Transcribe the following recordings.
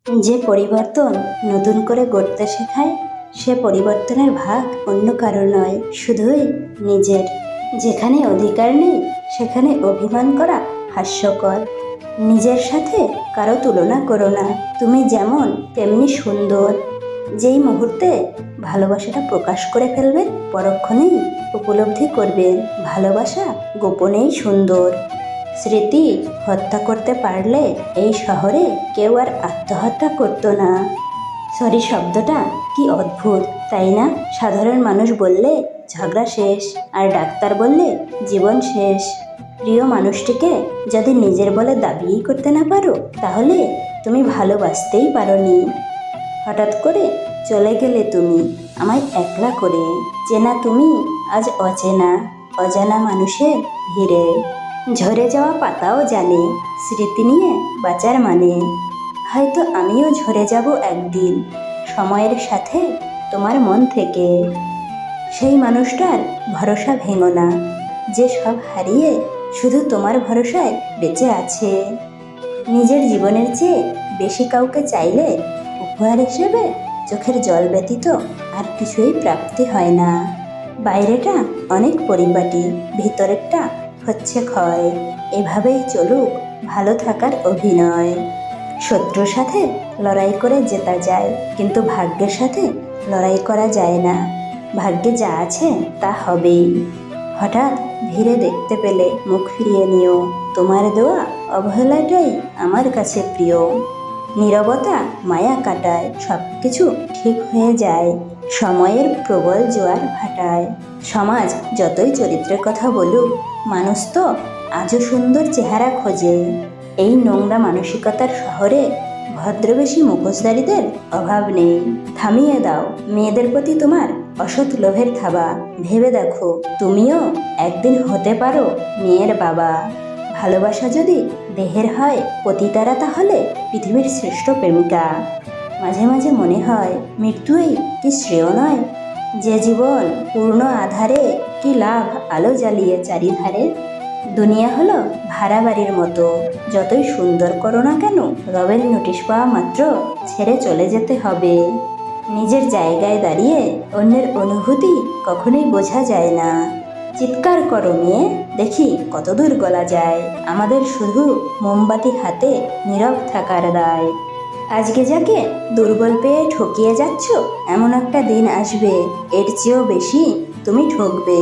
যে পরিবর্তন নতুন করে গড়তে শেখায় সে পরিবর্তনের ভাগ অন্য কারো নয়, শুধুই নিজের। যেখানে অধিকার নেই সেখানে অভিমান করা হাস্যকর। নিজের সাথে কারো তুলনা করো না, তুমি যেমন তেমনি সুন্দর। যেই মুহূর্তে ভালোবাসাটা প্রকাশ করে ফেলবেন পরক্ষণেই উপলব্ধি করবেন ভালোবাসা গোপনেই সুন্দর। স্মৃতি হত্যা করতে পারলে এই শহরে কেউ আর আত্মহত্যা করতো না। সরি শব্দটা কি অদ্ভুত, তাই না? সাধারণ মানুষ বললে ঝগড়া শেষ, আর ডাক্তার বললে জীবন শেষ। প্রিয় মানুষটিকে যদি নিজের বলে দাবিই করতে না পারো তাহলে তুমি ভালোবাসতেই পারোনি। হঠাৎ করে চলে গেলে তুমি আমায় একলা করে, চেনা তুমি আজ অচেনা, অজানা মানুষের ভিড়ে। ঝরে যাওয়া পাতাও জানে স্মৃতি নিয়ে বাঁচার মানে। হয়তো আমিও ঝরে যাব একদিন সময়ের সাথে তোমার মন থেকে। সেই মানুষটার ভরসা ভেঙো না, যে সব হারিয়ে শুধু তোমার ভরসায় বেঁচে আছে। নিজের জীবনের চেয়ে বেশি কাউকে চাইলে উপহার হিসেবে চোখের জল ব্যতীত আর কিছুই প্রাপ্তি হয় না। বাইরেটা অনেক পরিপাটি, ভিতরেরটা হচ্ছে ক্ষয়। এভাবেই চলুক ভালো থাকার অভিনয়। শত্রুর সাথে লড়াই করে জেতা যায়, কিন্তু ভাগ্যের সাথে লড়াই করা যায় না। ভাগ্যে যা আছে তা হবেই। হঠাৎ ভিড়ে দেখতে পেলে মুখ ফিরিয়ে নিও, তোমার দেওয়া অবহেলাটাই আমার কাছে প্রিয়। নীরবতা মায়া কাটায়, সব কিছু ঠিক হয়ে যায় সময়ের প্রবল জোয়ার ভাটায়। সমাজ যতই চরিত্রের কথা বলুক, মানুষ তো আজও সুন্দর চেহারা খোঁজে। এই নোংরা মানসিকতার শহরে ভদ্রবেশী মুখোশধারীদের অভাব নেই। থামিয়ে দাও মেয়েদের প্রতি তোমার অসৎ লোভের থাবা। ভেবে দেখো তুমিও একদিন হতে পারো মেয়ের বাবা। ভালোবাসা যদি দেহের হয় পতিতারা তাহলে পৃথিবীর শ্রেষ্ঠ প্রেমিকা। মাঝে মাঝে মনে হয় মৃত্যুই কি শ্রেয় নয়? যে জীবন পূর্ণ আধারে কি লাভ আলো জ্বালিয়ে চারিধারে। দুনিয়া হলো ভাড়া বাড়ির মতো, যতই সুন্দর করো না কেন রবের নোটিশ পাওয়া মাত্র ছেড়ে চলে যেতে হবে। নিজের জায়গায় দাঁড়িয়ে অন্যের অনুভূতি কখনোই বোঝা যায় না। চিৎকার করো মেয়ে, দেখি কতদূর গলা যায়। আমাদের শুধু মোমবাতি হাতে নীরব থাকার দায়। আজকে যাকে দুর্বল পেয়ে ঠকিয়ে যাচ্ছ, এমন একটা দিন আসবে এর চেয়েও বেশি তুমি ঠকবে।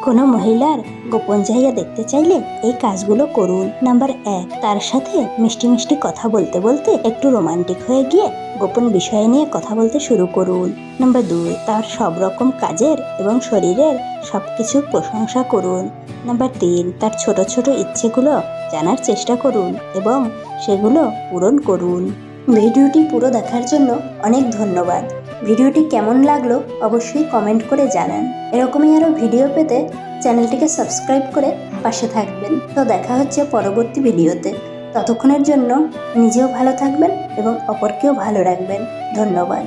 কোনো মহিলার গোপন জায়গা দেখতে চাইলে এই কাজগুলো করুন। নাম্বার 1, তার সাথে মিষ্টি মিষ্টি কথা বলতে বলতে একটু রোমান্টিক হয়ে গিয়ে গোপন বিষয় নিয়ে কথা বলতে শুরু করুন। নাম্বার 2, তার সব রকম কাজের এবং শরীরের সব কিছুর প্রশংসা করুন। নাম্বার 3, তার ছোট ছোট ইচ্ছেগুলো জানার চেষ্টা করুন এবং সেগুলো পূরণ করুন। ভিডিওটি পুরো দেখার জন্য অনেক ধন্যবাদ। ভিডিওটি কেমন লাগলো অবশ্যই কমেন্ট করে জানান। এরকমই আরও ভিডিও পেতে চ্যানেলটিকে সাবস্ক্রাইব করে পাশে থাকবেন। তো দেখা হচ্ছে পরবর্তী ভিডিওতে। ততক্ষণের জন্য নিজেও ভালো থাকবেন এবং অপরকেও ভালো রাখবেন। ধন্যবাদ।